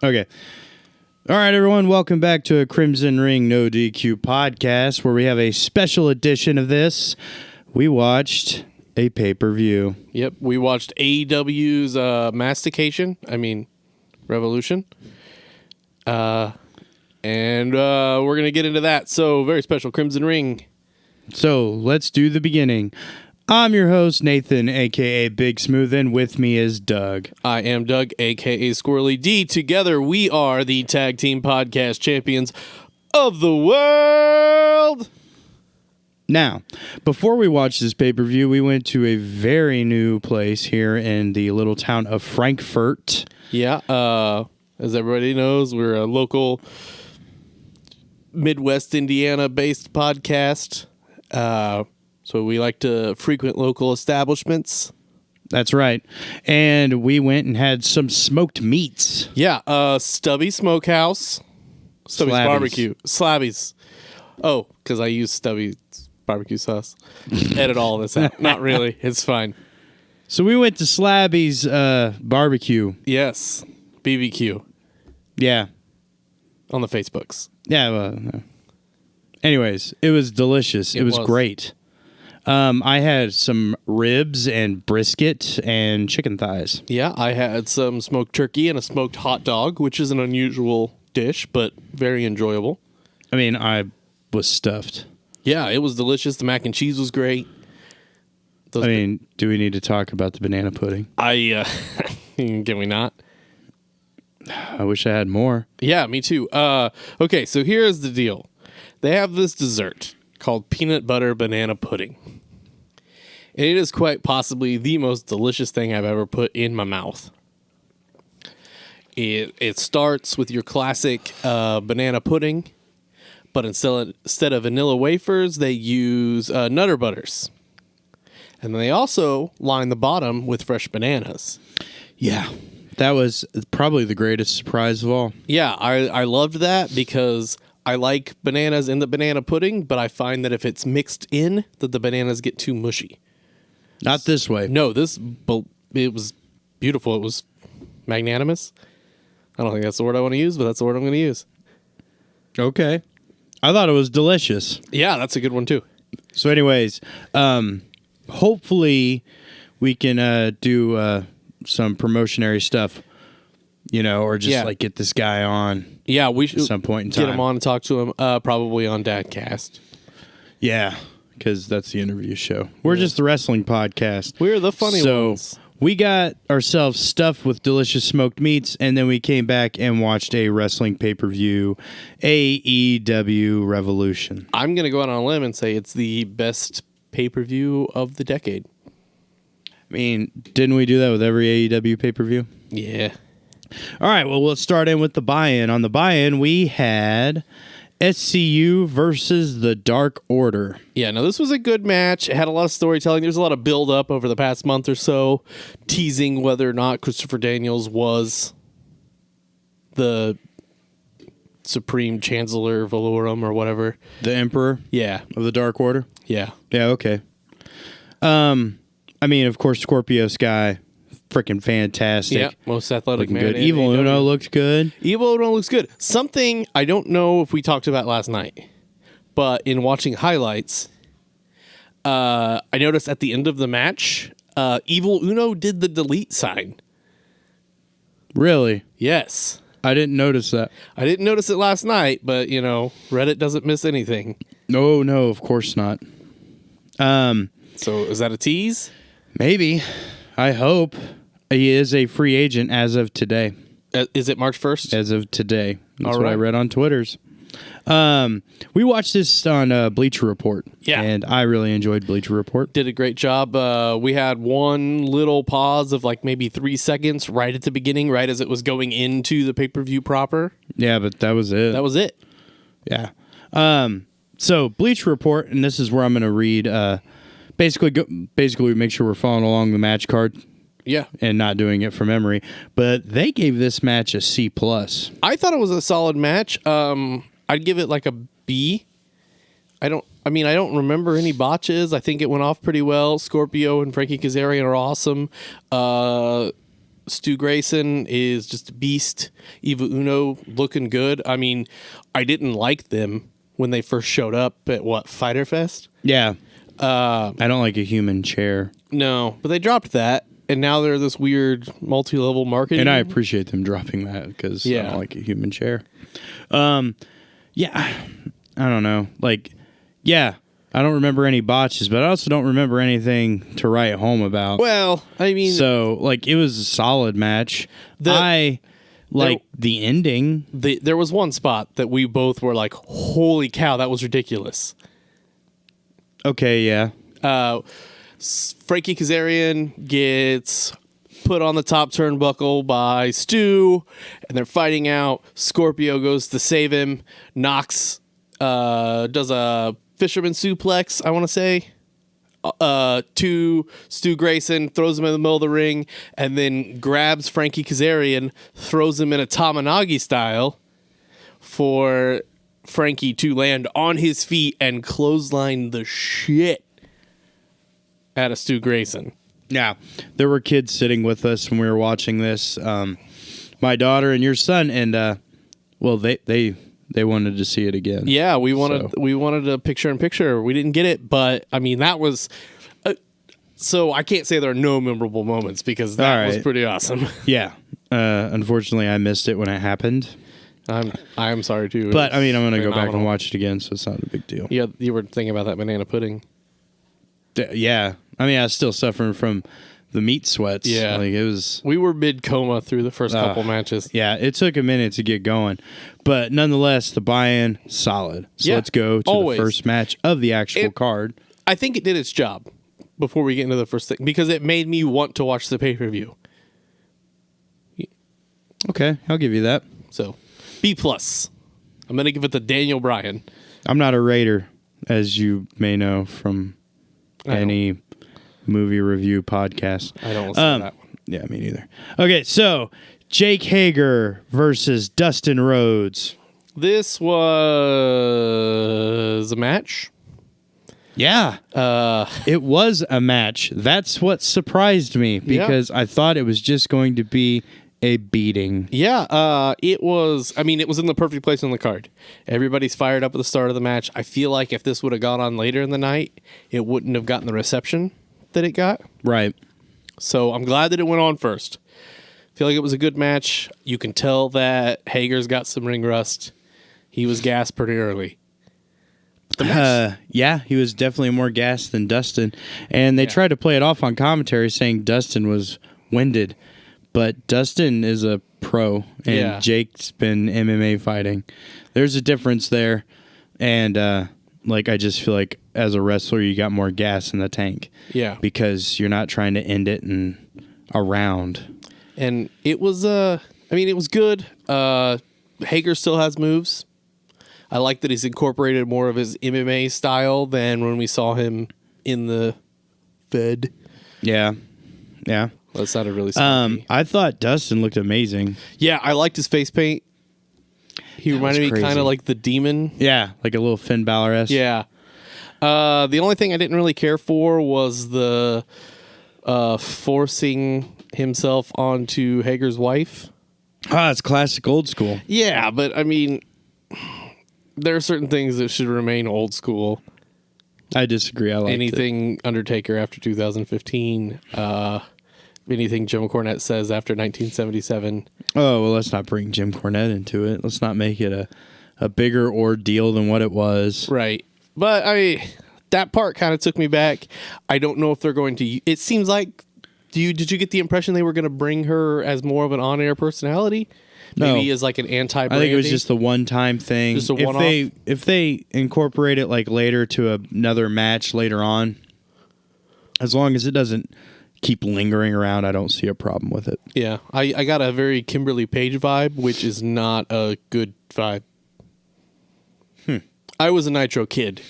Okay. All right, everyone. Welcome back to a Crimson Ring No DQ podcast where we have a special edition of this. We watched a pay-per-view. Yep, we watched AEW'S Revolution. And we're going to get into that. So, very special Crimson Ring. So, let's do the beginning. I'm your host, Nathan, a.k.a. Big Smooth, and with me is Doug. I am Doug, a.k.a. Squirrely D. Together, we are the Tag Team Podcast Champions of the world. Now, before we watched this pay-per-view, we went to a very new place here in the little town of Frankfurt. Yeah, as everybody knows, we're a local Midwest Indiana-based podcast. So we like to frequent local establishments. That's right. And we went and had some smoked meats. Yeah, Stubby Smokehouse. Stubby's Slabby's. Barbecue. Slabby's. Oh, because I use Stubby's barbecue sauce. Edit all this out. Not really. It's fine. So we went to Slabby's barbecue. Yes. BBQ. Yeah. On the Facebooks. Yeah. Well, anyways, it was delicious. It was great. I had some ribs and brisket and chicken thighs. Yeah, I had some smoked turkey and a smoked hot dog, which is an unusual dish, but very enjoyable. I mean, I was stuffed. Yeah, it was delicious. The mac and cheese was great. Do we need to talk about the banana pudding? Can we not? I wish I had more. Yeah, me too. Okay, so here's the deal. They have this dessert called peanut butter banana pudding. And it is quite possibly the most delicious thing I've ever put in my mouth. It starts with your classic banana pudding, but instead of vanilla wafers, they use Nutter Butters. And they also line the bottom with fresh bananas. Yeah, that was probably the greatest surprise of all. Yeah, I loved that because I like bananas in the banana pudding, but I find that if it's mixed in, that the bananas get too mushy. Not this way. No, it was beautiful. It was magnanimous. I don't think that's the word I want to use, but that's the word I'm going to use. Okay. I thought it was delicious. Yeah, that's a good one too. So anyways, hopefully we can do some promotionary stuff, or just like get this guy on. Yeah, we should at some point in time. get him on and talk to him, probably on Dadcast. Yeah, because that's the interview show. We're just the wrestling podcast. We're the funny ones. So we got ourselves stuffed with delicious smoked meats, and then we came back and watched a wrestling pay-per-view, AEW Revolution. I'm going to go out on a limb and say it's the best pay-per-view of the decade. I mean, didn't we do that with every AEW pay-per-view? Yeah. All right, well, let's start in with the buy-in. On the buy-in, we had SCU versus the Dark Order. Yeah, no, this was a good match. It had a lot of storytelling. There's a lot of build-up over the past month or so, teasing whether or not Christopher Daniels was the Supreme Chancellor Valorum or whatever. The Emperor? Yeah. Of the Dark Order? Yeah. Yeah, okay. Of course, Scorpio Sky, freaking fantastic. Yeah, most athletic looking man. good. Evil Uno looked good. Evil Uno looks good. Something I don't know if we talked about last night, but in watching highlights, I noticed at the end of the match, Evil Uno did the delete sign. Really? Yes. I didn't notice that. I didn't notice it last night, but, Reddit doesn't miss anything. No, of course not. So is that a tease? Maybe. I hope. He is a free agent as of today. Is it March 1st? As of today. That's All what I right. read on Twitter's. We watched this on Bleacher Report. Yeah. And I really enjoyed Bleacher Report. Did a great job. We had one little pause of maybe 3 seconds right at the beginning, right as it was going into the pay-per-view proper. Yeah, but that was it. That was it. Yeah. So Bleacher Report, and this is where I'm going to read. Basically, make sure we're following along the match card. Yeah. And not doing it from memory. But they gave this match a C+. I thought it was a solid match. I'd give it a B. I don't remember any botches. I think it went off pretty well. Scorpio and Frankie Kazarian are awesome. Stu Grayson is just a beast. Eva Uno looking good. I mean, I didn't like them when they first showed up at Fyter Fest? Yeah. I don't like a human chair. No, but they dropped that, and now they're this weird multi-level marketing. And I appreciate them dropping that because I don't like a human chair. Yeah, I don't know. I don't remember any botches, but I also don't remember anything to write home about. Well, I mean... So, it was a solid match. I like the ending. There was one spot that we both were like, holy cow, that was ridiculous. Okay, yeah. Frankie Kazarian gets put on the top turnbuckle by Stu, and they're fighting out. Scorpio goes to save him. Knox does a fisherman suplex, I want to say, to Stu Grayson, throws him in the middle of the ring, and then grabs Frankie Kazarian, throws him in a Tamanagi style for Frankie to land on his feet and clothesline the shit out of Stu Grayson. Yeah, there were kids sitting with us when we were watching this. My daughter and your son, and they wanted to see it again. Yeah, we wanted a picture-in-picture. We didn't get it, but I mean that was. So I can't say there are no memorable moments because that was pretty awesome. Yeah, unfortunately, I missed it when it happened. I'm sorry too. But I mean, I'm gonna go back and watch it again, so it's not a big deal. Yeah, you were thinking about that banana pudding. Yeah, I mean, I was still suffering from the meat sweats. Yeah, it was. We were mid coma through the first couple matches. Yeah, it took a minute to get going, but nonetheless, the buy-in solid. So let's go to the first match of the actual card. I think it did its job. Before we get into the first thing, because it made me want to watch the pay-per-view. Okay, I'll give you that. So, B+. I'm going to give it to Daniel Bryan. I'm not a Raider, as you may know from any movie review podcast. I don't listen to that one. Yeah, me neither. Okay, so Jake Hager versus Dustin Rhodes. This was a match. Yeah, it was a match. That's what surprised me because I thought it was just going to be a beating. Yeah, it was. I mean, it was in the perfect place on the card. Everybody's fired up at the start of the match. I feel like if this would have gone on later in the night, it wouldn't have gotten the reception that it got. Right. So I'm glad that it went on first. I feel like it was a good match. You can tell that Hager's got some ring rust. He was gassed pretty early. Yeah, he was definitely more gassed than Dustin. And they tried to play it off on commentary saying Dustin was winded. But Dustin is a pro, and Jake's been MMA fighting. There's a difference there. And, I just feel like as a wrestler, you got more gas in the tank. Yeah. Because you're not trying to end it in a round. And it was, it was good. Hager still has moves. I like that he's incorporated more of his MMA style than when we saw him in the Fed. Yeah. That sounded really smoky. I thought Dustin looked amazing. Yeah, I liked his face paint. He reminded me kind of like the Demon. Yeah, like a little Finn Balor-esque. Yeah. The only thing I didn't really care for was the forcing himself onto Hager's wife. It's classic old school. Yeah, but I mean, there are certain things that should remain old school. I disagree. I like anything Undertaker after 2015. Anything Jim Cornette says after 1977. Oh, well, let's not bring Jim Cornette into it. Let's not make it a bigger ordeal than what it was. Right. But that part kind of took me back. I don't know if they're going to. It seems like. Did you get the impression they were going to bring her as more of an on-air personality? Maybe as like an anti-Brandy? I think it was just a one-time thing. Just a one-off? If they incorporate it like later to another match later on, as long as it doesn't keep lingering around, I don't see a problem with it. Yeah, I got a very Kimberly Page vibe, which is not a good vibe. I was a Nitro kid,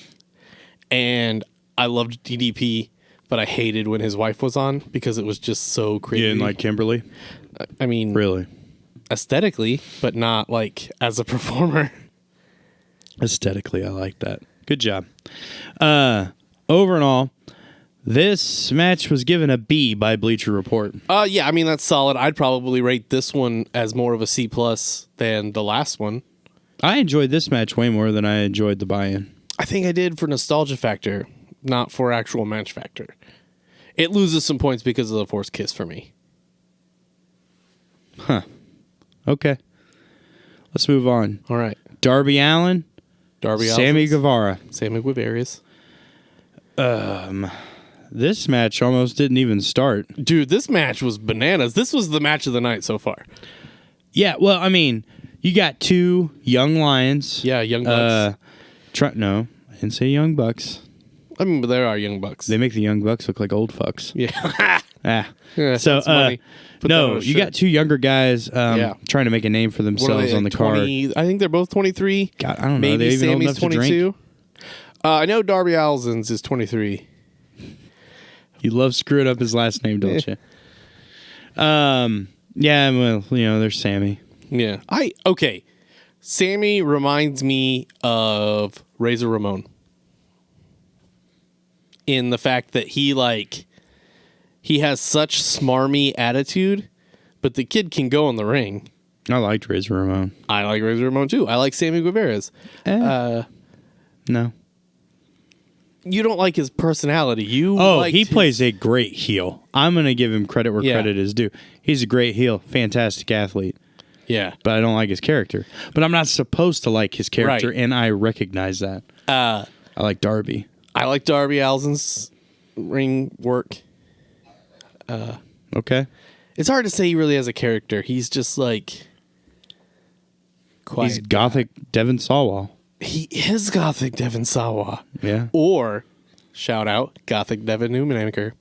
and I loved DDP, but I hated when his wife was on because it was just so crazy. You didn't like Kimberly? I mean... Really? Aesthetically, but not like as a performer. Aesthetically, I like that. Good job. Over and all, This match was given a B by Bleacher Report. Yeah, I mean, that's solid. I'd probably rate this one as more of a C+ than the last one. I enjoyed this match way more than I enjoyed the buy-in. I think I did for nostalgia factor, not for actual match factor. It loses some points because of the forced kiss for me. Huh. Okay. Let's move on. All right. Darby Allin, Sammy Allins, Guevara. Sammy Guevara. This match almost didn't even start. Dude, this match was bananas. This was the match of the night so far. Yeah, well, I mean, you got two young lions. Yeah, Young Bucks. No, I didn't say young bucks. I mean, but there are Young Bucks. They make the young bucks look like old fucks. Yeah. Yeah, so, no, you got two younger guys trying to make a name for themselves on the card. I think they're both 23. God, I don't know. Maybe They even old Sammy's enough to 22. drink? I know Darby Allin's is 23. You love screwing up his last name, don't you? Yeah, well, there's Sammy. Yeah. Okay. Sammy reminds me of Razor Ramon. In the fact that he has such smarmy attitude, but the kid can go in the ring. I liked Razor Ramon. I like Razor Ramon too. I like Sammy Guevara's. No. You don't like his personality. He plays a great heel. I'm going to give him credit where credit is due. He's a great heel, fantastic athlete. Yeah. But I don't like his character. But I'm not supposed to like his character, Right. and I recognize that. I like Darby. I like Darby Allin's ring work. Okay. It's hard to say he really has a character. He's just like quiet. He's gothic Devin Sawa. He is Gothic Devin Sawa. Yeah. Or, shout out, Gothic Devin Newmaker.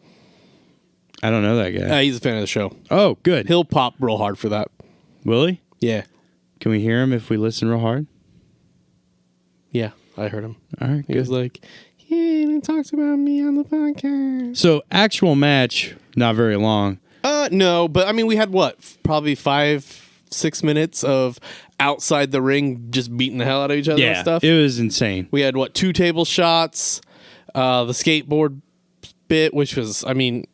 I don't know that guy. He's a fan of the show. Oh, good. He'll pop real hard for that. Will he? Yeah. Can we hear him if we listen real hard? Yeah, I heard him. All right, He good. was like, yeah, and he talks about me on the podcast. So, actual match, not very long. No, but I mean, we had probably 5-6 minutes of outside the ring just beating the hell out of each other and stuff. It was insane. We had 2 table shots, the skateboard bit, which was, it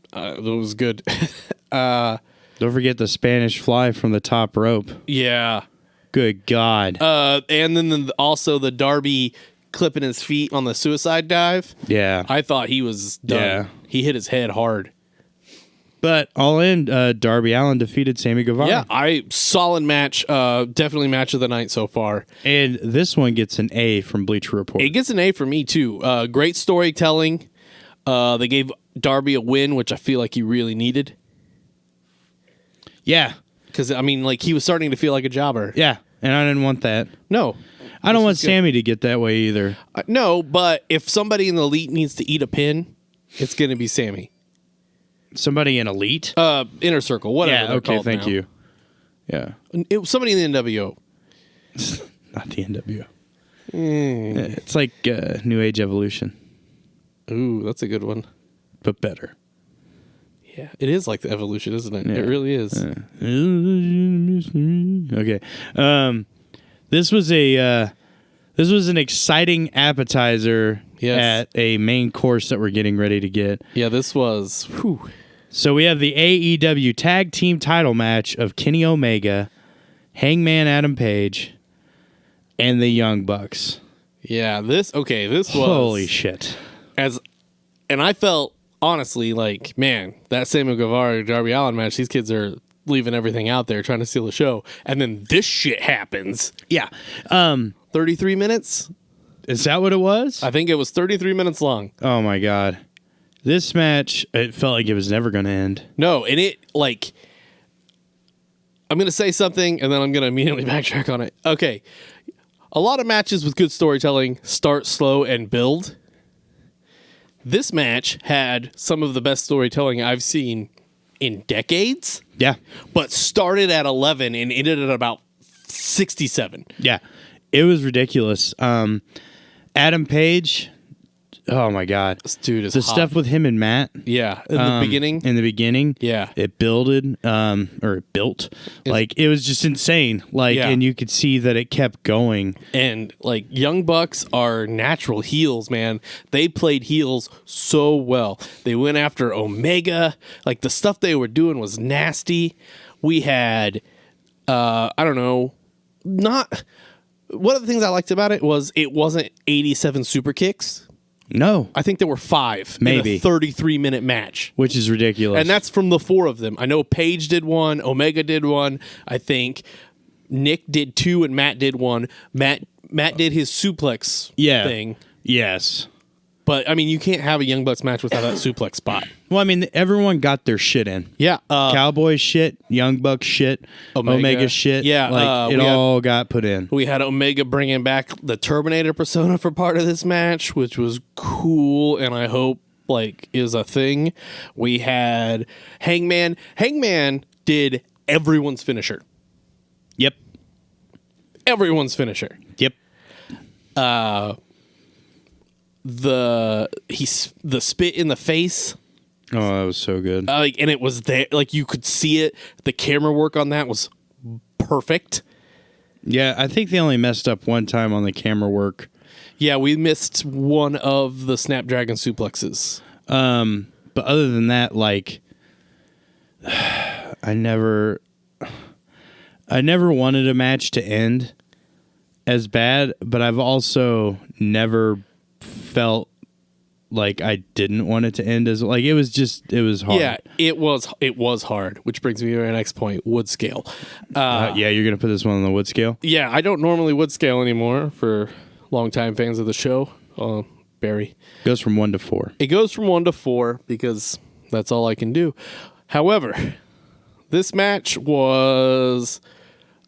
was good. Don't forget the Spanish fly from the top rope. Yeah. Good God. And then also the Darby clipping his feet on the suicide dive. Yeah. I thought he was done. Yeah. He hit his head hard. But all in, Darby Allin defeated Sammy Guevara. Yeah, solid match. Definitely match of the night so far. And this one gets an A from Bleacher Report. It gets an A for me too. Great storytelling. They gave Darby a win, which I feel like he really needed. Yeah. Because, he was starting to feel like a jobber. Yeah. And I didn't want that. No. I don't want Sammy to get that way either. No, but if somebody in the elite needs to eat a pin, it's going to be Sammy. Somebody in Elite? Inner Circle, whatever. Yeah, okay, thank you. Yeah. It was somebody in the NWO. Not the NWO. It's like New Age Evolution, Ooh, that's a good one. but better. Yeah, it is like the Evolution, isn't it? Yeah. It really is. Okay. This was an exciting appetizer at a main course that we're getting ready to get. Yeah, this was... Whew. So we have the AEW Tag Team Title match of Kenny Omega, Hangman Adam Page, and the Young Bucks. Yeah, this was... Holy shit. And I felt, honestly, like, man, that Samuel Guevara Darby Allin match, these kids are leaving everything out there trying to steal the show. And then this shit happens. Yeah. 33 minutes? Is that what it was? I think it was 33 minutes long. Oh, my God. This match, it felt like it was never going to end. No, and it, like... I'm going to say something, and then I'm going to immediately backtrack on it. Okay. A lot of matches with good storytelling start slow and build. This match had some of the best storytelling I've seen in decades. Yeah. But started at 11 and ended at about 67. Yeah. It was ridiculous. Adam Page Oh my God, This dude is the hot. stuff with him and Matt. Yeah, in the beginning. In the beginning, Yeah. it builded, or it built. Like it was just insane. Like, Yeah. and you could see that it kept going. And like Young Bucks are natural heels, man. They played heels so well. They went after Omega. Like the stuff they were doing was nasty. We had, I don't know, not. One of the things I liked about it was it wasn't 87 super kicks. No, I think there were 5 Maybe. in a 33-minute match. which is ridiculous. And that's from the 4 of them. I know Paige did one, Omega did one, I think Nick did 2 and Matt did 1. Matt did his suplex thing. Yes. But I mean, you can't have a Young Bucks match without that suplex spot. Well, I mean, everyone got their shit in. Yeah. Cowboy shit, Young Bucks shit, Omega shit. Yeah, like it all got put in. We had Omega bringing back the Terminator persona for part of this match, which was cool, and I hope like is a thing. We had Hangman. Hangman did everyone's finisher. Yep. Everyone's finisher. Yep. The spit in the face. Oh, that was so good. And it was there, like you could see it. The camera work on that was perfect. Yeah, I think they only messed up one time on the camera work. Yeah, we missed one of the Snapdragon suplexes. But other than that, like, I never wanted a match to end as bad, but I've also never felt like I didn't want it to end as like it was hard. Yeah, it was hard, which brings me to my next point, wood scale. Yeah, you're gonna put this one on the wood scale. Yeah, I don't normally wood scale anymore for longtime fans of the show. Barry Goes from 1 to 4. It goes from 1 to 4 because that's all I can do. However, this match was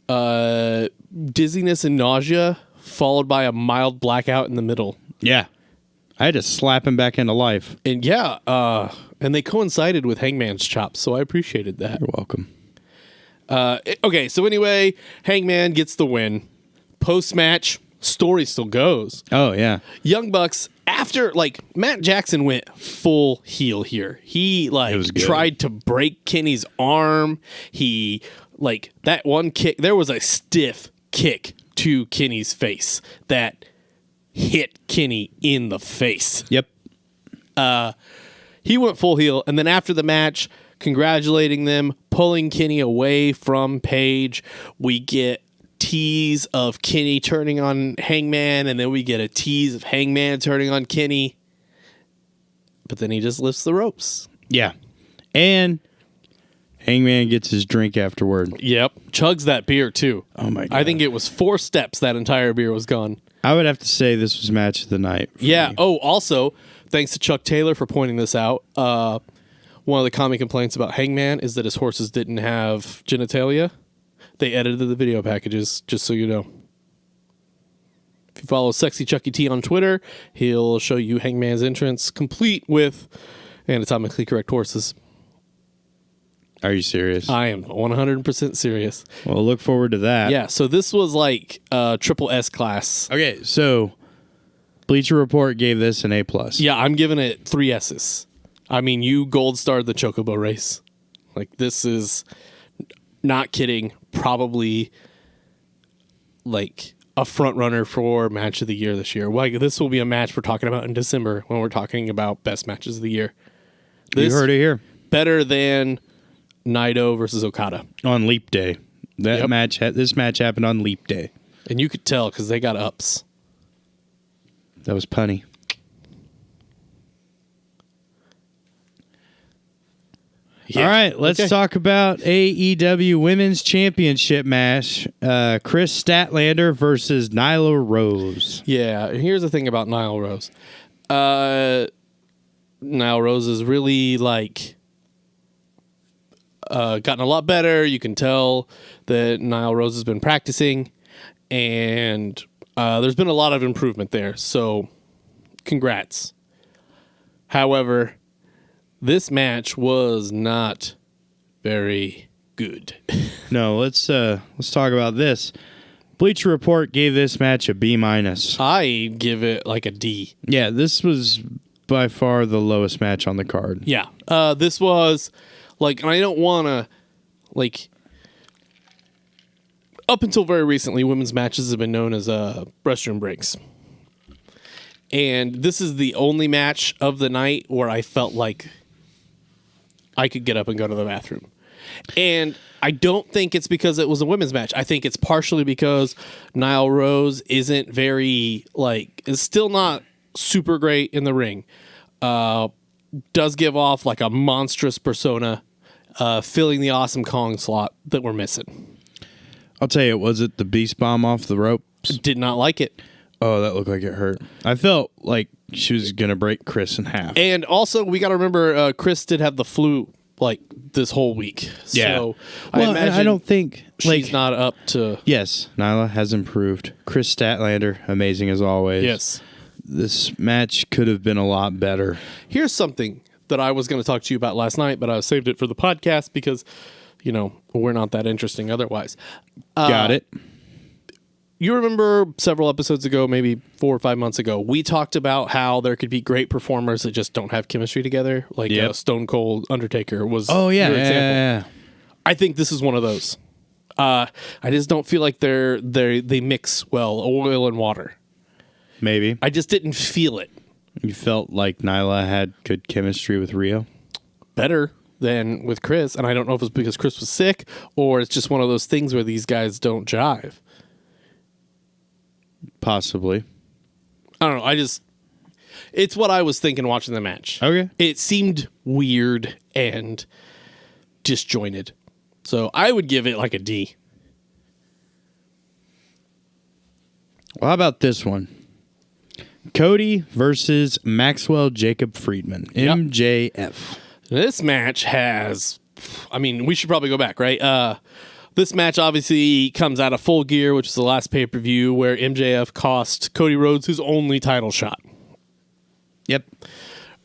dizziness and nausea followed by a mild blackout in the middle. Yeah, I had to slap him back into life. And and they coincided with Hangman's chops, so I appreciated that. You're welcome. Okay, so anyway, Hangman gets the win. Post-match, story still goes. Oh yeah, Young Bucks, after, like, Matt Jackson went full heel here. He, like, tried to break Kenny's arm. He, like, that one kick, there was a stiff kick to Kenny's face that hit Kenny in the face. Yep. He went full heel, and then after the match, congratulating them, pulling Kenny away from Paige. We get tease of Kenny turning on Hangman, and then we get a tease of Hangman turning on Kenny. But then he just lifts the ropes. Yeah. And Hangman gets his drink afterward. Yep. Chugs that beer, too. Oh, my God. I think it was 4 steps that entire beer was gone. I would have to say this was match of the night. Yeah. Me. Oh, also, thanks to Chuck Taylor for pointing this out. One of the common complaints about Hangman is that his horses didn't have genitalia. They edited the video packages, just so you know. If you follow Sexy Chucky T on Twitter, he'll show you Hangman's entrance complete with anatomically correct horses. Are you serious? I am 100% serious. Well, look forward to that. Yeah, so this was like triple S class. Okay, so Bleacher Report gave this an A+. Yeah, I'm giving it 3 S's. I mean, you gold starred the Chocobo race. Like, this is, not kidding, probably like a front runner for match of the year this year. Like, this will be a match we're talking about in December when we're talking about best matches of the year. You heard it here. Better than Naito versus Okada. On Leap Day. This match happened on Leap Day. And you could tell because they got ups. That was punny. Yeah. All right, let's talk about AEW Women's Championship match. Chris Statlander versus Nyla Rose. Yeah, here's the thing about Nyla Rose. Nyla Rose is really, like, gotten a lot better. You can tell that Nyla Rose has been practicing, and there's been a lot of improvement there. So, congrats. However, this match was not very good. No, let's talk about this. Bleacher Report gave this match a B-. I give it like a D. Yeah, this was by far the lowest match on the card. Yeah. This was like, and I don't want to, like, up until very recently, women's matches have been known as restroom breaks. And this is the only match of the night where I felt like I could get up and go to the bathroom. And I don't think it's because it was a women's match. I think it's partially because Nyla Rose isn't very, like, is still not super great in the ring. Does give off like a monstrous persona, filling the Awesome Kong slot that we're missing. I'll tell you, was it the Beast Bomb off the ropes? Did not like it. Oh, that looked like it hurt. I felt like she was going to break Chris in half. And also, we got to remember, Chris did have the flu, like, this whole week. Yeah. So, well, I don't think... she's not up to... Yes, Nyla has improved. Chris Statlander, amazing as always. Yes. This match could have been a lot better. Here's something that I was going to talk to you about last night, but I saved it for the podcast because, you know, we're not that interesting otherwise. Got it. You remember several episodes ago, maybe 4 or 5 months ago, we talked about how there could be great performers that just don't have chemistry together. Like Stone Cold Undertaker was your example. Yeah. I think this is one of those. I just don't feel like they mix well, oil and water. Maybe. I just didn't feel it. You felt like Nyla had good chemistry with Rio? Better than with Chris. And I don't know if it's because Chris was sick or it's just one of those things where these guys don't jive. Possibly. I don't know. It's what I was thinking watching the match. Okay. It seemed weird and disjointed. So I would give it like a D. Well, how about this one? Cody versus Maxwell Jacob Friedman, MJF. This match has, I mean, we should probably go back, right? This match obviously comes out of Full Gear, which is the last pay-per-view where MJF cost Cody Rhodes his only title shot. Yep.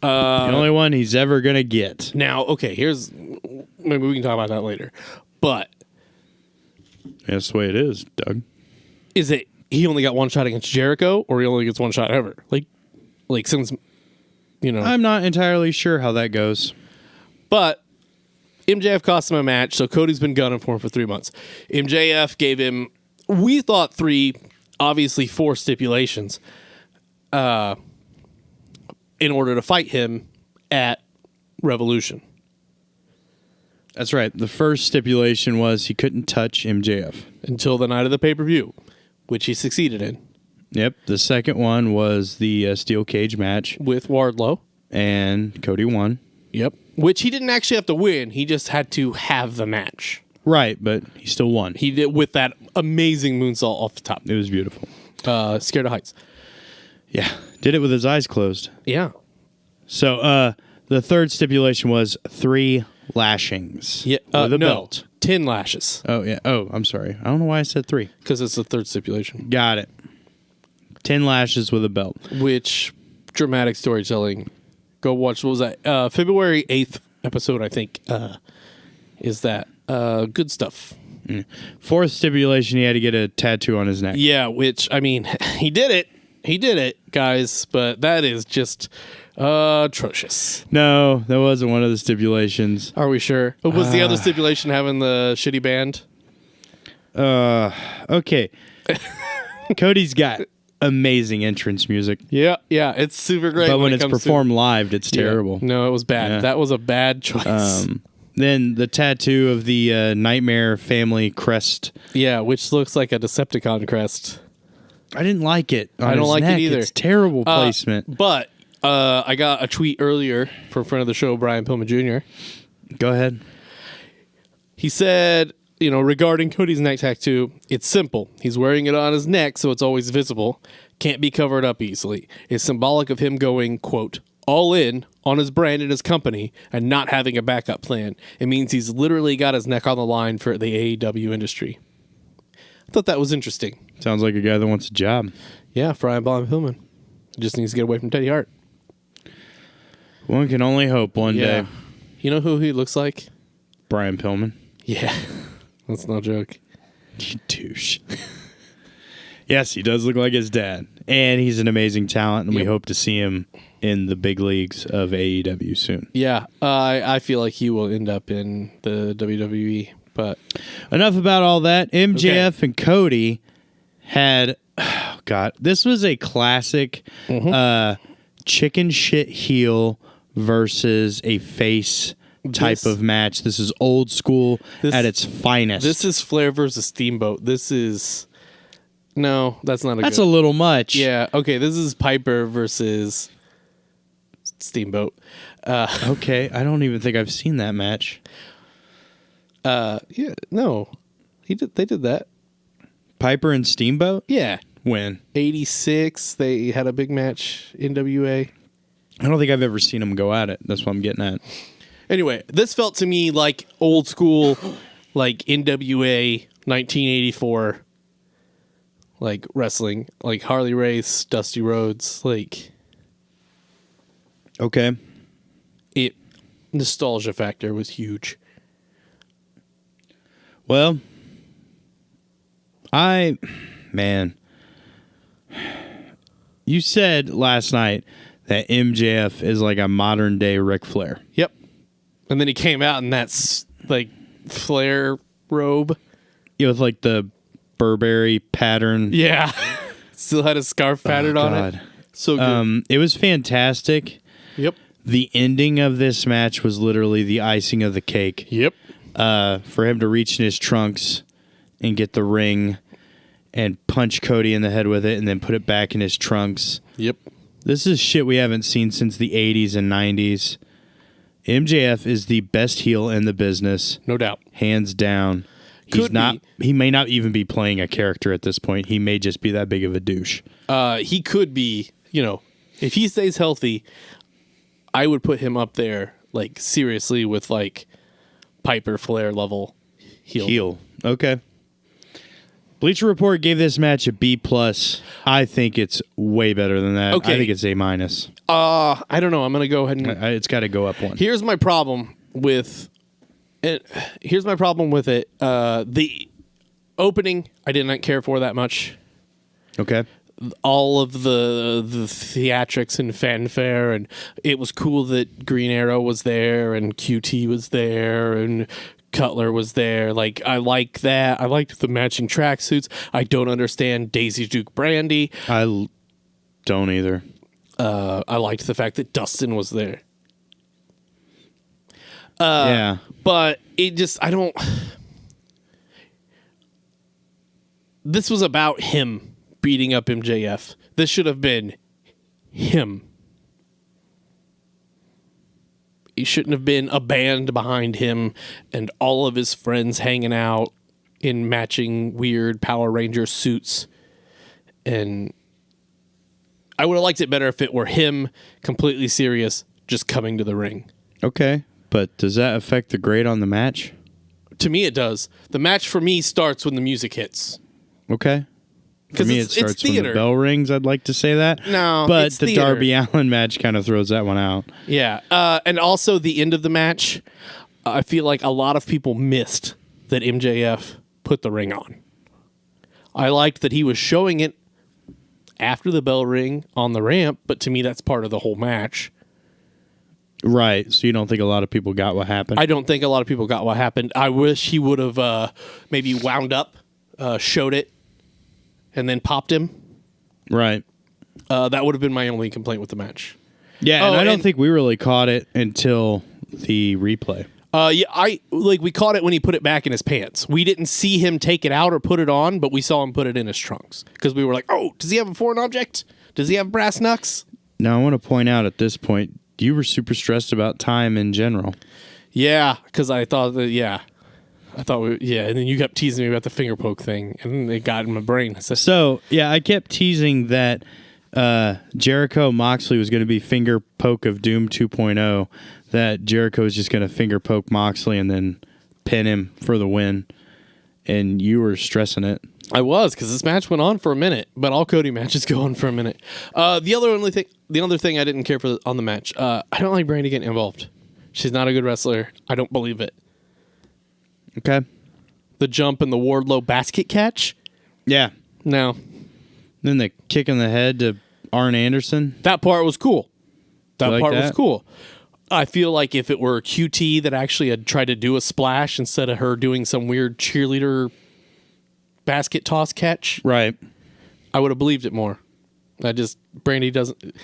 The only one he's ever going to get. Now, okay, maybe we can talk about that later. But that's the way it is, Doug. Is it he only got one shot against Jericho, or he only gets one shot ever? Like since, you know. I'm not entirely sure how that goes. But MJF cost him a match, so Cody's been gunning for him for 3 months. MJF gave him, we thought 3, obviously 4 stipulations in order to fight him at Revolution. That's right. The first stipulation was he couldn't touch MJF. Until the night of the pay-per-view, which he succeeded in. Yep. The second one was the steel cage match. With Wardlow. And Cody won. Yep. Which he didn't actually have to win. He just had to have the match. Right, but he still won. He did with that amazing moonsault off the top. It was beautiful. Scared of heights. Yeah. Did it with his eyes closed. Yeah. So the third stipulation was 3 lashings. Yeah. With a belt. 10 lashes. Oh, yeah. Oh, I'm sorry. I don't know why I said 3. Because it's the third stipulation. Got it. 10 lashes with a belt. Which, dramatic storytelling. Go watch, what was that? February 8th episode, I think, is that. Good stuff. Fourth stipulation, he had to get a tattoo on his neck. Yeah, which, I mean, he did it. He did it, guys, but that is just atrocious. No, that wasn't one of the stipulations. Are we sure? Was the other stipulation having the shitty band? Okay. Cody's got amazing entrance music. Yeah, it's super great. But when it's performed live, it's terrible. Yeah. No, it was bad. Yeah. That was a bad choice. Then the tattoo of the Nightmare family crest. Yeah, which looks like a Decepticon crest. I didn't like it. I don't like it either. It's terrible placement. But I got a tweet earlier from a friend of the show, Brian Pillman Jr. Go ahead. He said, regarding Cody's neck tattoo, it's simple. He's wearing it on his neck, so it's always visible. Can't be covered up easily. It's symbolic of him going, quote, all in on his brand and his company and not having a backup plan. It means he's literally got his neck on the line for the AEW industry. I thought that was interesting. Sounds like a guy that wants a job. Yeah, Brian Pillman. Just needs to get away from Teddy Hart. One can only hope one day. You know who he looks like? Brian Pillman. Yeah. That's no joke. You douche. Yes, he does look like his dad. And he's an amazing talent, and we hope to see him in the big leagues of AEW soon. Yeah, I feel like he will end up in the WWE. But enough about all that. MJF and Cody had, oh God, this was a classic chicken shit heel versus a face type of match. This is old school at its finest. This is Flair versus Steamboat. This is... No, that's not That's a little much. Yeah, okay, this is Piper versus Steamboat. Okay, I don't even think I've seen that match. Yeah, no. They did that. Piper and Steamboat? Yeah. When? 86, they had a big match, NWA. I don't think I've ever seen them go at it. That's what I'm getting at. Anyway, this felt to me like old school, like NWA 1984, like wrestling, like Harley Race, Dusty Rhodes, like... Okay. Nostalgia factor was huge. Well, man, you said last night that MJF is like a modern day Ric Flair. Yep. And then he came out in that like Flair robe. Yeah, with like the Burberry pattern. Yeah. Still had a scarf pattern on it. So good. It was fantastic. Yep. The ending of this match was literally the icing of the cake. Yep. For him to reach in his trunks and get the ring and punch Cody in the head with it and then put it back in his trunks. Yep. This is shit we haven't seen since the 80s and 90s. MJF is the best heel in the business. No doubt. Hands down. He may not even be playing a character at this point. He may just be that big of a douche. He could be, if he stays healthy, I would put him up there, like, seriously with, like, Piper Flair level heel. Okay. Bleacher Report gave this match a B+. I think it's way better than that. Okay. I think it's A-. I don't know. I'm going to go ahead and... It's got to go up one. Here's my problem with it. The opening, I did not care for that much. Okay. All of the theatrics and fanfare, and it was cool that Green Arrow was there and QT was there and Cutler was there. Like, I like that. I liked the matching tracksuits. I don't understand Daisy Duke Brandy. I don't either. I liked the fact that Dustin was there. Yeah. But it just, I don't... This was about him beating up MJF. This should have been him. It shouldn't have been a band behind him and all of his friends hanging out in matching weird Power Ranger suits. And I would have liked it better if it were him, completely serious, just coming to the ring. Okay, but does that affect the grade on the match? To me, it does. The match for me starts when the music hits. Okay. For me, it starts when the bell rings, I'd like to say that. No, but the theater. Darby Allin match kind of throws that one out. Yeah. And also the end of the match, I feel like a lot of people missed that MJF put the ring on. I liked that he was showing it after the bell ring on the ramp, but to me, that's part of the whole match. Right. So you don't think a lot of people got what happened? I don't think a lot of people got what happened. I wish he would have maybe wound up, showed it, and then popped him. Right. That would have been my only complaint with the match. Yeah, and I don't think we really caught it until the replay. We caught it when he put it back in his pants. We didn't see him take it out or put it on, but we saw him put it in his trunks because we were like, "Oh, does he have a foreign object? Does he have brass knucks?" Now I want to point out at this point, you were super stressed about time in general. Yeah, because I thought that. Yeah. And then you kept teasing me about the finger poke thing, and it got in my brain. So, I kept teasing that Jericho Moxley was going to be finger poke of Doom 2.0, that Jericho was just going to finger poke Moxley and then pin him for the win, and you were stressing it. I was, because this match went on for a minute, but all Cody matches go on for a minute. The other thing I didn't care for on the match, I don't like Brandy getting involved. She's not a good wrestler. I don't believe it. Okay. The jump and the Wardlow basket catch? Yeah. No. Then the kick in the head to Arn Anderson. That part was cool. That like part was that? cool. I feel like if it were QT that actually had tried to do a splash instead of her doing some weird cheerleader basket toss catch, Right. I would have believed it more. Brandy doesn't.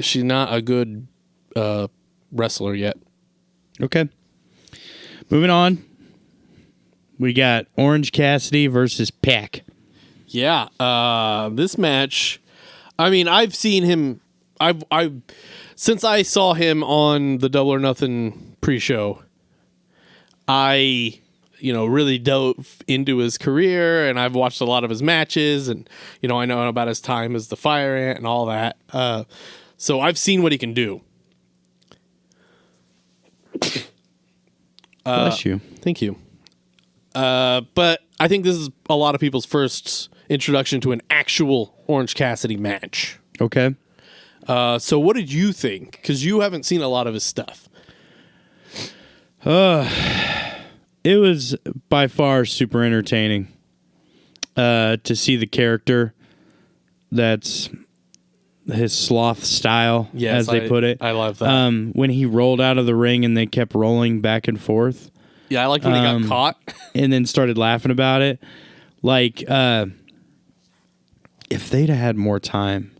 She's not a good wrestler yet. Okay. Moving on. We got Orange Cassidy versus Pac. Yeah, this match. I mean, I've seen him. I've since I saw him on the Double or Nothing pre-show. I really dove into his career, and I've watched a lot of his matches, and I know about his time as the Fire Ant and all that. So I've seen what he can do. Bless you. Thank you. But I think this is a lot of people's first introduction to an actual Orange Cassidy match. Okay. So what did you think? Because you haven't seen a lot of his stuff. It was by far super entertaining to see the character that's his sloth style, Yes, as they put it. I love that. When he rolled out of the ring and they kept rolling back and forth. Yeah, I liked when he got caught. And then started laughing about it. Like, if they'd have had more time,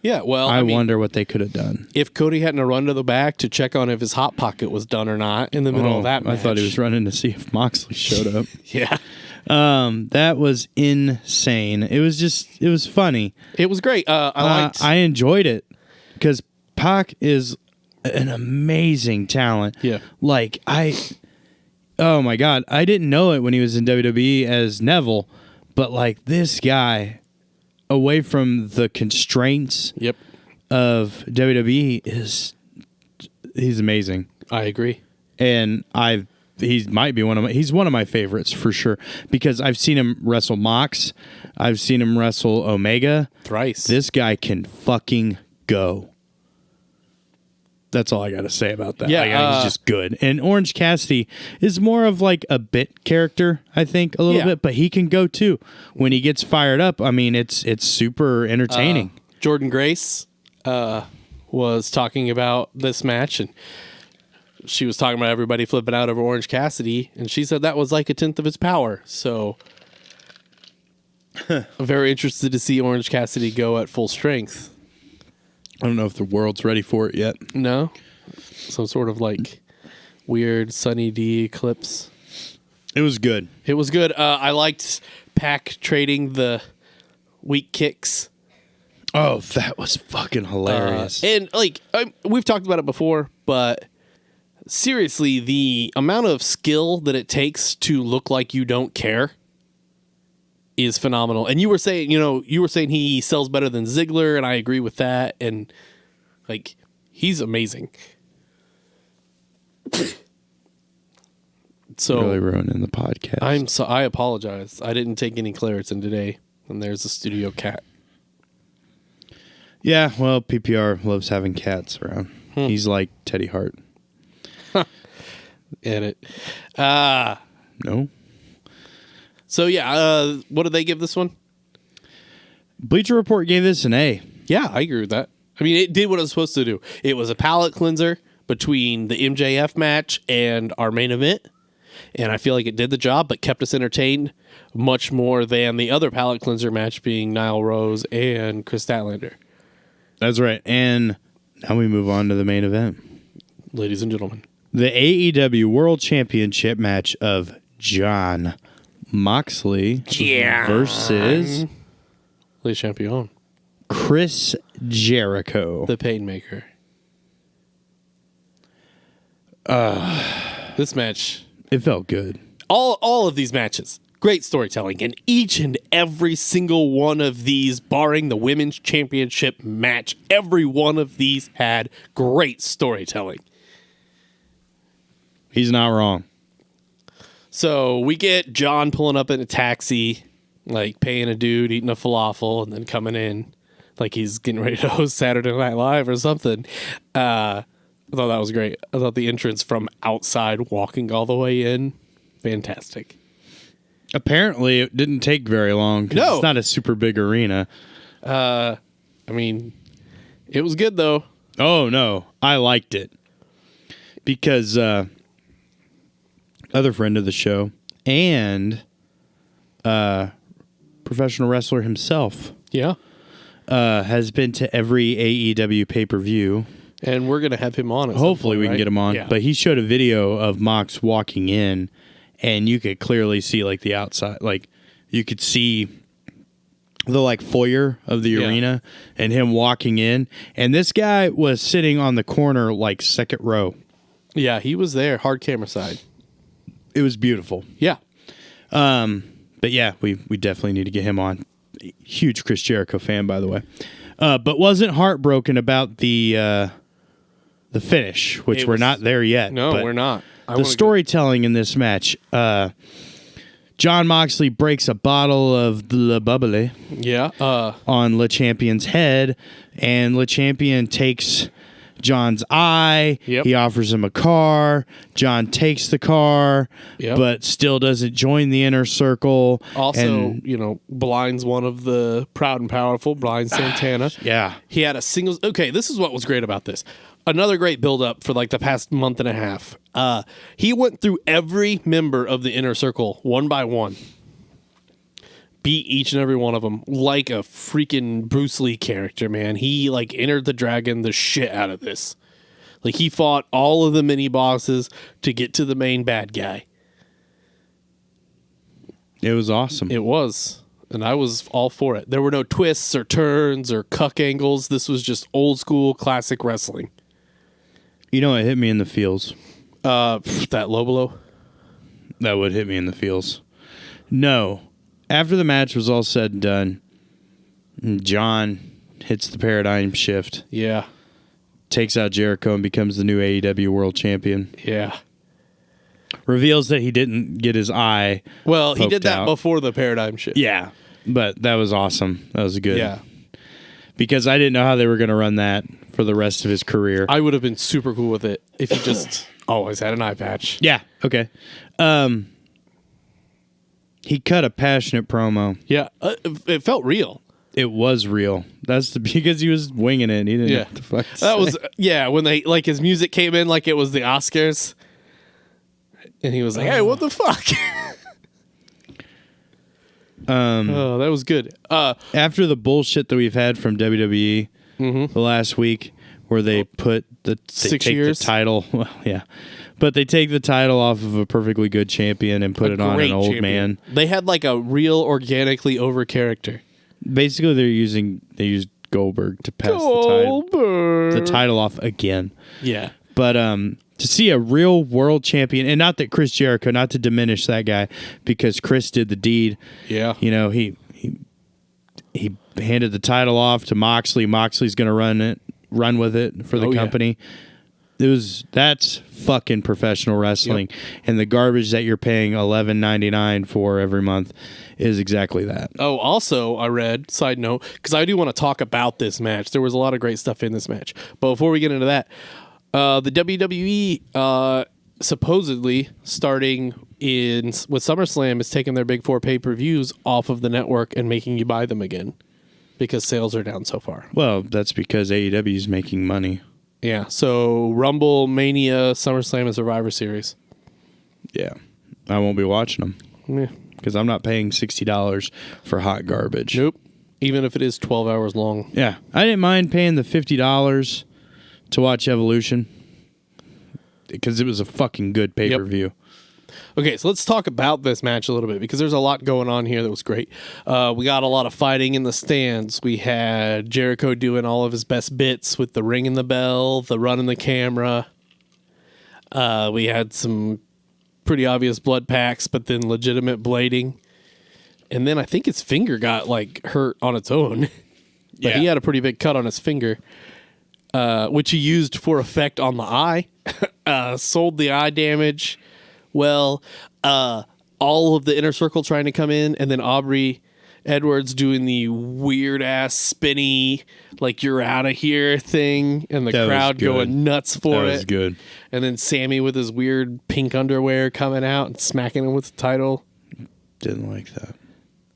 Yeah, well, I mean, wonder what they could have done. if Cody hadn't run to the back to check on if his hot pocket was done or not in the middle of that match. I thought he was running to see if Moxley showed up. Yeah. That was insane. It was funny. It was great. I enjoyed it because Pac is an amazing talent. Yeah. Like, oh my God, I didn't know it when he was in WWE as Neville, but like this guy, away from the constraints Yep. of WWE, he's amazing. I agree. And he's one of my favorites for sure, because I've seen him wrestle Mox, I've seen him wrestle Omega. Thrice. This guy can fucking go. That's all I got to say about that. Yeah, he's just good. And Orange Cassidy is more of like a bit character, I think, a little bit, but he can go too. When he gets fired up, I mean, it's super entertaining. Jordan Grace was talking about this match, and she was talking about everybody flipping out over Orange Cassidy, and she said that was like a tenth of his power. So I'm very interested to see Orange Cassidy go at full strength. I don't know if the world's ready for it yet. No? Some sort of like weird Sunny D eclipse. It was good. It was good. I liked Pac trading the weak kicks. Oh, that was fucking hilarious. And like we've talked about it before, but seriously, the amount of skill that it takes to look like you don't care is phenomenal. And you were saying he sells better than Ziggler, and I agree with that. And like, he's amazing. So Really ruining the podcast. I apologize. I didn't take any Claritin today, and there's a studio cat. Yeah, well, PPR loves having cats around. He's like Teddy Hart. Edit. No? So yeah, what did they give this one? Bleacher Report gave this an A. Yeah, I agree with that. I mean, it did what it was supposed to do. It was a palate cleanser between the MJF match and our main event, and I feel like it did the job, but kept us entertained much more than the other palate cleanser match being Nile Rose and Chris Statlander. That's right. And now we move on to the main event. Ladies and gentlemen. The AEW World Championship match of John Moxley versus Le Champion. Chris Jericho. The Painmaker. This match. It felt good. All of these matches. Great storytelling. And each and every single one of these, barring the Women's Championship match, every one of these had great storytelling. He's not wrong. So we get John pulling up in a taxi, like paying a dude, eating a falafel, and then coming in like he's getting ready to host Saturday Night Live or something. I thought that was great. I thought the entrance from outside walking all the way in, fantastic. Apparently, it didn't take very long. No. It's not a super big arena. I mean, it was good, though. Oh, no. I liked it. Because other friend of the show and professional wrestler himself Yeah. has been to every AEW pay-per-view. And we're going to have him on at Hopefully some point, we can right? get him on. Yeah. But he showed a video of Mox walking in, and you could clearly see like the outside. Like you could see the like foyer of the arena and him walking in. And this guy was sitting on the corner like second row. Yeah, he was there, hard camera side. It was beautiful. Yeah. But yeah, we definitely need to get him on. Huge Chris Jericho fan, by the way. But wasn't heartbroken about the finish, which we're not there yet. No, but we're not. The storytelling in this match, John Moxley breaks a bottle of the bubbly on Le Champion's head, and Le Champion takes John's eye. Yep. He offers him a car. John takes the car, Yep. but still doesn't join the inner circle. Also, And- blinds one of the proud and powerful, blinds Santana. Yeah. He had a singles. Okay, this is what was great about this. Another great build-up for like the past month and a half. He went through every member of the inner circle one by one. Beat each and every one of them like a freaking Bruce Lee character, man. He like entered the dragon the shit out of this. Like he fought all of the mini bosses to get to the main bad guy. It was awesome. It was. And I was all for it. There were no twists or turns or cuck angles. This was just old school classic wrestling. You know, it hit me in the feels. That low blow. That would hit me in the feels. No. After the match was all said and done, John hits the paradigm shift, Yeah. takes out Jericho, and becomes the new AEW World Champion. Yeah. Reveals that he didn't get his eye. Well, he did poked that out. before the paradigm shift. Yeah. But that was awesome. That was good. Yeah. Because I didn't know how they were going to run that for the rest of his career. I would have been super cool with it if he just always had an eye patch. Yeah. Okay. He cut a passionate promo. Yeah. It felt real. It was real. That's because he was winging it. He didn't know Yeah. what the fuck to That say. was, when they, like, his music came in like it was the Oscars. And he was like, hey, what the fuck? Oh, that was good. After the bullshit that we've had from WWE the last week, where they put they 6 take years? the title, well, yeah, but they take the title off of a perfectly good champion and put it on an Great old champion. man. They had like a real organically over character. Basically, they used Goldberg to pass the title off again. Yeah. But to see a real world champion, and not that Chris Jericho, not to diminish that guy, because Chris did the deed. Yeah. You know, he handed the title off to Moxley. Moxley's going to run with it for the company. That's fucking professional wrestling. Yep. And the garbage that you're paying $11.99 for every month is exactly that. Oh, also, I read, side note, because I do want to talk about this match. There was a lot of great stuff in this match. But before we get into that, the WWE supposedly starting with SummerSlam is taking their big 4 pay-per-views off of the network and making you buy them again because sales are down so far. Well, that's because AEW is making money. Yeah, so Rumble, Mania, SummerSlam, and Survivor Series. Yeah. I won't be watching them Yeah. because I'm not paying $60 for hot garbage. Nope. Even if it is 12 hours long. Yeah. I didn't mind paying the $50 to watch Evolution because it was a fucking good pay-per-view. Okay, so let's talk about this match a little bit because there's a lot going on here that was great. We got a lot of fighting in the stands. We had Jericho doing all of his best bits with the ringing the bell, the running the camera. We had some pretty obvious blood packs, but then legitimate blading. And then I think his finger got like hurt on its own. But he had a pretty big cut on his finger, which he used for effect on the eye. Sold the eye damage. Well, all of the inner circle trying to come in, and then Aubrey Edwards doing the weird ass spinny, like you're out of here thing, and the crowd going nuts for it. That was good. And then Sammy with his weird pink underwear coming out and smacking him with the title. Didn't like that.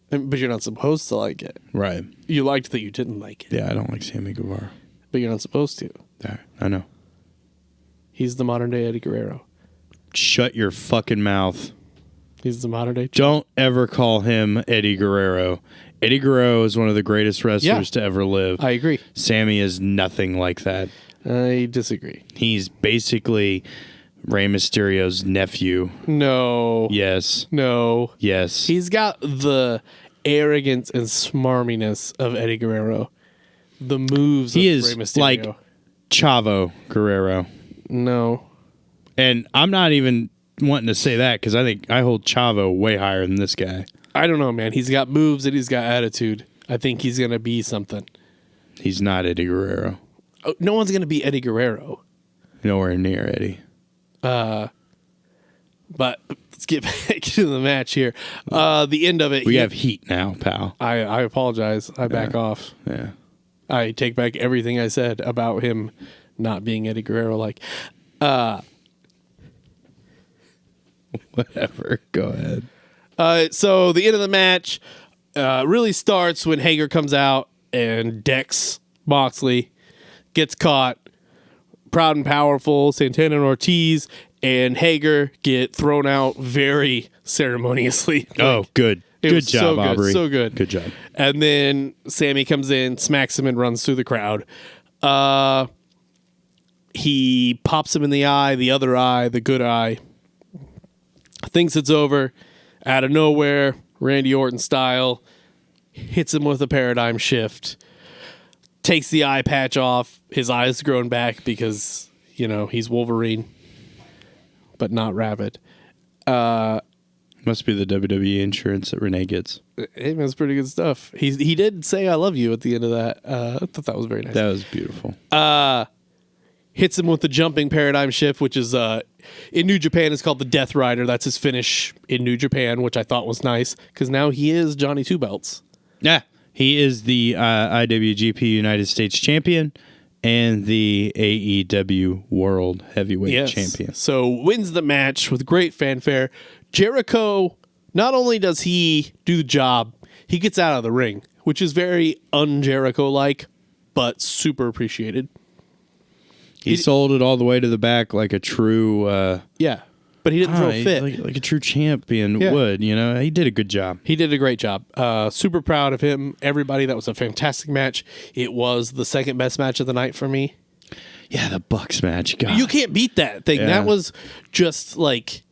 But you're not supposed to like it. Right. You liked that you didn't like it. Yeah, I don't like Sammy Guevara. But you're not supposed to. Yeah, I know. He's the modern day Eddie Guerrero. Shut your fucking mouth. He's the modern day. Don't ever call him Eddie Guerrero. Eddie Guerrero is one of the greatest wrestlers to ever live. I agree. Sammy is nothing like that. I disagree. He's basically Rey Mysterio's nephew. No. Yes. No. Yes. He's got the arrogance and smarminess of Eddie Guerrero. The moves He of is Rey Mysterio. like Chavo Guerrero. No. And I'm not even wanting to say that because I think I hold Chavo way higher than this guy. I don't know, man. He's got moves and he's got attitude. I think he's going to be something. He's not Eddie Guerrero. Oh, no one's going to be Eddie Guerrero. Nowhere near Eddie. But let's get back to the match here. The end of it. We have heat now, pal. I apologize. I back off. Yeah. I take back everything I said about him not being Eddie Guerrero. Whatever. Go ahead. So the end of the match really starts when Hager comes out and decks Moxley, gets caught. Proud and Powerful, Santana and Ortiz, and Hager get thrown out very ceremoniously. Oh, good. Good job, so Aubrey. So good. Good job. And then Sammy comes in, smacks him, and runs through the crowd. He pops him in the eye, the other eye, the good eye. Thinks it's over. Out of nowhere, Randy Orton style, hits him with a paradigm shift. Takes the eye patch off. His eyes grown back because, he's Wolverine, but not Rabbit. Must be the WWE insurance that Renee gets. Hey, man, it's pretty good stuff. He did say "I love you" at the end of that. I thought that was very nice. That was beautiful. Hits him with the jumping paradigm shift, which is in New Japan is called the Death Rider. That's his finish in New Japan, which I thought was nice because now he is Johnny Two Belts. Yeah, he is the IWGP United States Champion and the AEW World Heavyweight Champion. So wins the match with great fanfare. Jericho, not only does he do the job, he gets out of the ring, which is very un-Jericho-like, but super appreciated. He sold it all the way to the back like a true... but he didn't throw a fit. Like a true champion would, He did a good job. He did a great job. Super proud of him. Everybody, that was a fantastic match. It was the second best match of the night for me. Yeah, the Bucks match. God. You can't beat that thing. Yeah. That was just like...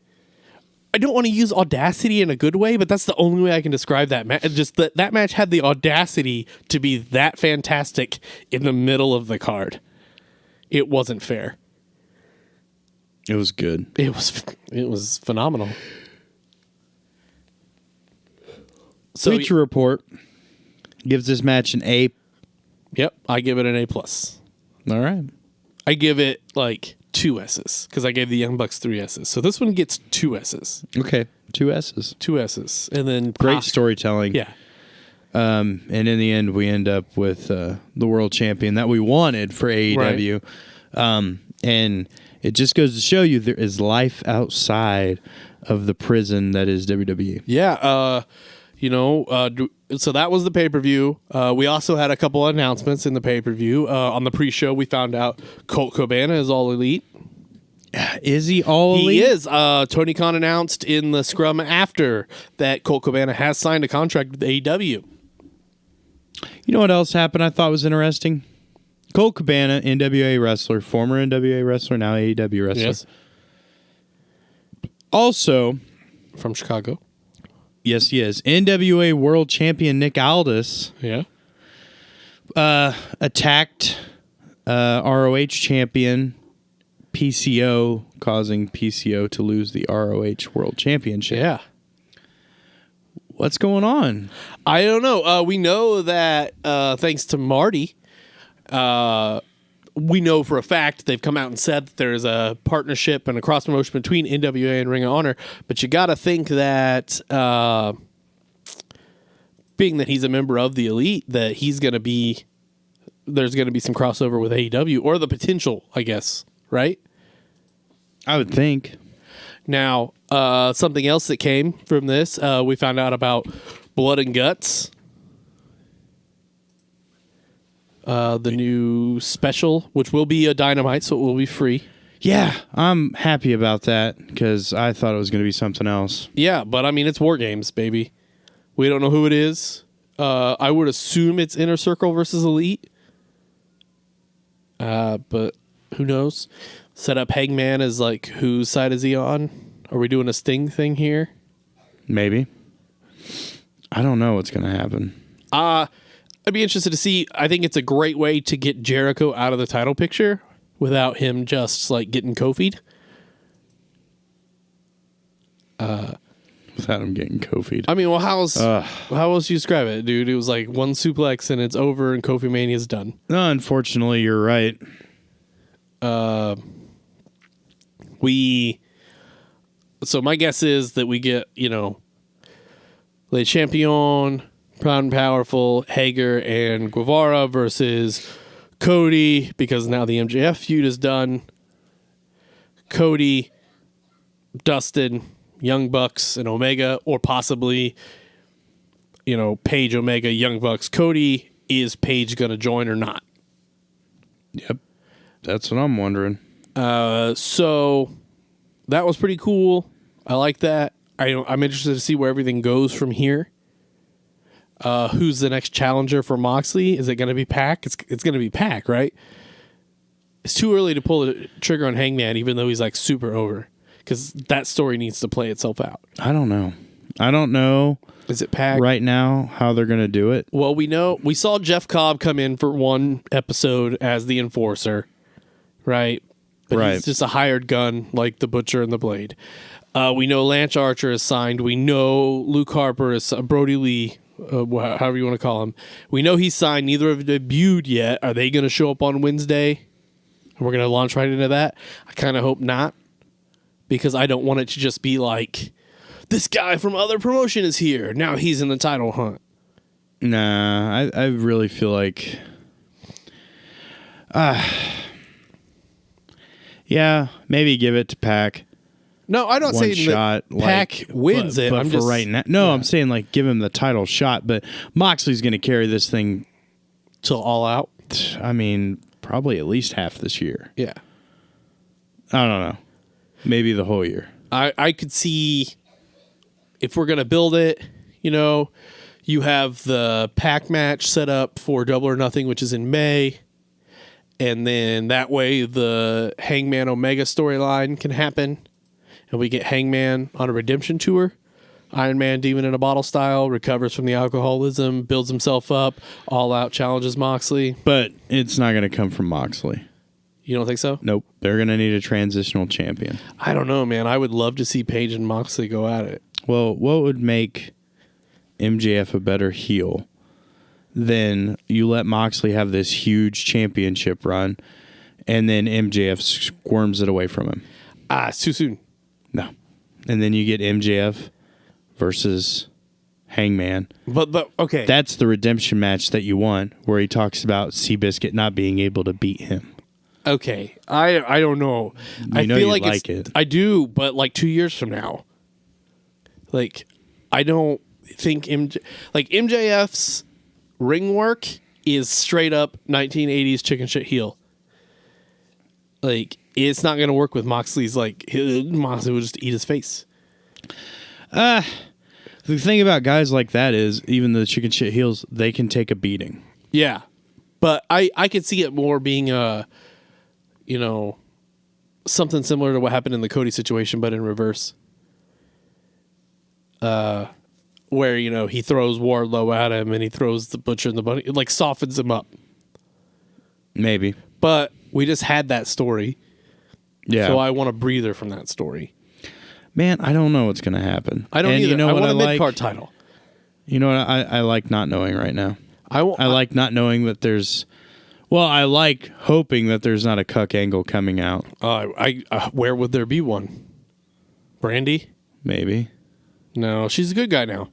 I don't want to use audacity in a good way, but that's the only way I can describe that match. Just that match had the audacity to be that fantastic in the middle of the card. It wasn't fair. It was good. It was phenomenal. So Bleacher Report gives this match an A. Yep, I give it an A+. All right. I give it like 2 S's because I gave the Young Bucks 3 S's. So this one gets 2 S's. Okay. 2 S's. 2 S's. And then Great storytelling. Yeah. And in the end, we end up with the world champion that we wanted for AEW. Right. And it just goes to show you there is life outside of the prison that is WWE. Yeah. So that was the pay-per-view. We also had a couple announcements in the pay-per-view. On the pre-show, we found out Colt Cabana is All Elite. Is he All Elite? He is. Tony Khan announced in the scrum after that Colt Cabana has signed a contract with AEW. You know what else happened I thought was interesting? Colt Cabana, NWA wrestler, former NWA wrestler, now AEW wrestler. Yes. Also, from Chicago. Yes, he is. NWA World Champion Nick Aldis attacked ROH Champion PCO, causing PCO to lose the ROH World Championship. Yeah. What's going on? I don't know. We know that thanks to Marty, we know for a fact they've come out and said that there is a partnership and a cross promotion between NWA and Ring of Honor. But you got to think that being that he's a member of the Elite, that there's going to be some crossover with AEW, or the potential, I guess, right? I would think. Now, Something else that came from this, we found out about Blood and Guts. The new special, which will be a Dynamite, so it will be free. Yeah, I'm happy about that because I thought it was going to be something else. Yeah, but I mean, it's War Games, baby. We don't know who it is. I would assume it's Inner Circle versus Elite. But who knows? Set up Hangman as like, whose side is he on? Are we doing a Sting thing here? Maybe. I don't know what's going to happen. I'd be interested to see. I think it's a great way to get Jericho out of the title picture without him just like getting Kofi'd. Without him getting Kofi'd. I mean, well, how else you describe it, dude? It was like one suplex and it's over and Kofi Mania's done. No, unfortunately, you're right. So my guess is that we get, Le Champion, Proud and Powerful, Hager, and Guevara versus Cody, because now the MJF feud is done. Cody, Dustin, Young Bucks, and Omega, or possibly, Page, Omega, Young Bucks, Cody. Is Page going to join or not? Yep. That's what I'm wondering. So that was pretty cool. I like that. I'm interested to see where everything goes from here. Who's the next challenger for Moxley? Is it going to be Pac? It's going to be Pac, right? It's too early to pull the trigger on Hangman, even though he's like super over, because that story needs to play itself out. I don't know. Is it Pac right now? How they're going to do it? Well, we saw Jeff Cobb come in for one episode as the enforcer, right? But he's just a hired gun, like the Butcher and the Blade. We know Lance Archer is signed. We know Luke Harper is Brody Lee. However you want to call him. We know he's signed. Neither have debuted yet. Are they going to show up on Wednesday? And we're going to launch right into that? I kind of hope not, because I don't want it to just be like, this guy from other promotion is here. Now he's in the title hunt. Nah, I really feel like... yeah, maybe give it to Pac. No, I'm not saying shot, that Pac wins it. But right now, I'm saying like give him the title shot. But Moxley's going to carry this thing till All Out. I mean, probably at least half this year. Yeah, I don't know. Maybe the whole year. I could see if we're going to build it. You have the Pac match set up for Double or Nothing, which is in May, and then that way the Hangman Omega storyline can happen. And we get Hangman on a redemption tour. Iron Man, Demon in a Bottle style, recovers from the alcoholism, builds himself up, All Out challenges Moxley. But it's not going to come from Moxley. You don't think so? Nope. They're going to need a transitional champion. I don't know, man. I would love to see Page and Moxley go at it. Well, what would make MJF a better heel than you let Moxley have this huge championship run and then MJF squirms it away from him? It's too soon. No. And then you get MJF versus Hangman. But okay. That's the redemption match that you want, where he talks about Seabiscuit not being able to beat him. Okay. I don't know. I feel like it. I do, but like 2 years from now. Like, I don't think MJF's ring work is straight up 1980s chicken shit heel. Like, it's not going to work with Moxley's, Moxley will just eat his face. The thing about guys like that is, even the chicken shit heels, they can take a beating. Yeah. But I could see it more being, something similar to what happened in the Cody situation, but in reverse. Where, he throws Wardlow at him and he throws the Butcher and the Bunny. It, softens him up. Maybe. But we just had that story. Yeah. So I want a breather from that story. Man, I don't know what's going to happen. I don't either. You know I what want a mid-card title. You know what? I like not knowing right now. I like not knowing that there's... Well, I like hoping that there's not a cuck angle coming out. Where would there be one? Brandy? Maybe. No, she's a good guy now.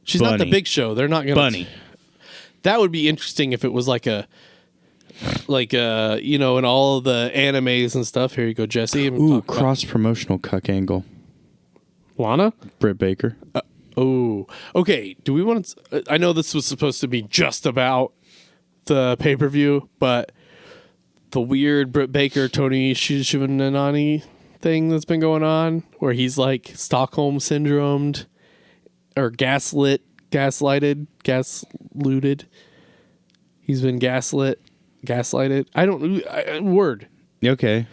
She's Bunny. not the Big Show. They're not going to... Bunny. That would be interesting if it was like a in all of the animes and stuff. Here you go, Jesse. Ooh, cross-promotional cuck angle. Lana? Britt Baker. Okay. Do we want to... I know this was supposed to be just about the pay-per-view, but the weird Britt Baker, Tony Schiavone thing that's been going on, where he's like Stockholm syndromed or gaslighted. He's been gaslighted. I don't... word. Okay.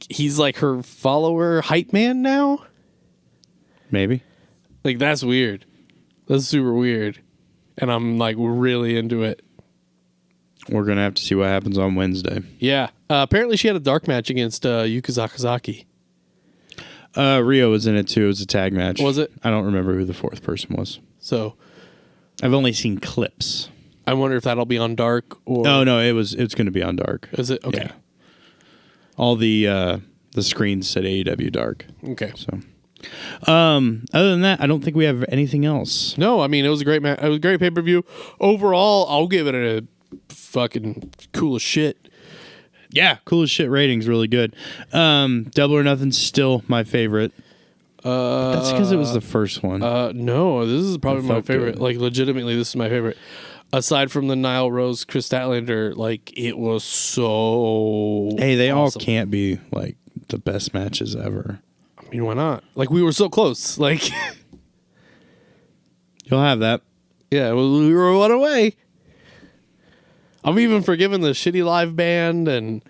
He's like her follower hype man now? Maybe. Like, that's weird. That's super weird. And I'm like really into it. We're going to have to see what happens on Wednesday. Yeah. Apparently she had a dark match against Yuka Sakazaki. Rio was in it too. It was a tag match. Was it? I don't remember who the fourth person was. So I've only seen clips. I wonder if that'll be on Dark or... No, it's going to be on Dark. Is it? Okay. Yeah. All the screens said AEW Dark. Okay. So, other than that, I don't think we have anything else. No, I mean, it was a great match. It was a great pay-per-view. Overall, I'll give it a fucking cool as shit. Yeah, cool as shit ratings, really good. Double or Nothing's still my favorite. That's because it was the first one. No, this is probably my favorite. Good. Like, legitimately, this is my favorite. Aside from the Nile Rose, Chris Statlander, like, it was so Hey, they awesome. all can't be, like, the best matches ever. I mean, why not? Like, we were so close. Like, You'll have that. yeah, we were one away. I'm even forgiving the shitty live band, and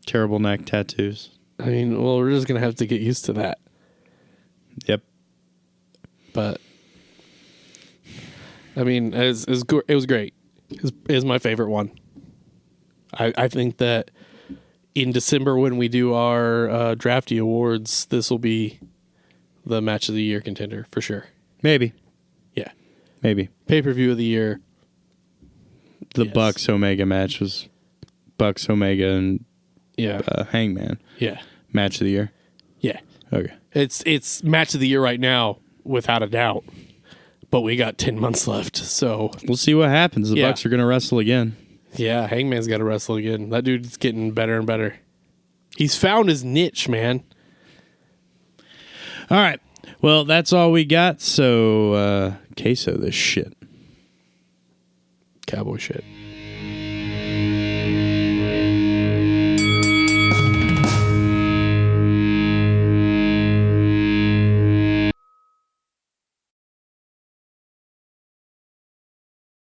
Terrible neck tattoos. I mean, well, we're just gonna have to get used to that. Yep. But I mean, it was great. It was my favorite one. I think that in December when we do our drafty awards, this will be the match of the year contender for sure. Maybe. Yeah, Maybe. pay-per-view of the year. The Yes. Bucks Omega match was Bucks Omega and Yeah, Hangman. yeah, Match of the year. yeah. Okay. It's match of the year right now, without a doubt. But we got 10 months left, so We'll see what happens. The Yeah. Bucks are going to wrestle again. yeah, Hangman's got to wrestle again. That dude's getting better and better. He's found his niche, man. All right. Well, that's all we got. So, queso this shit. Cowboy shit.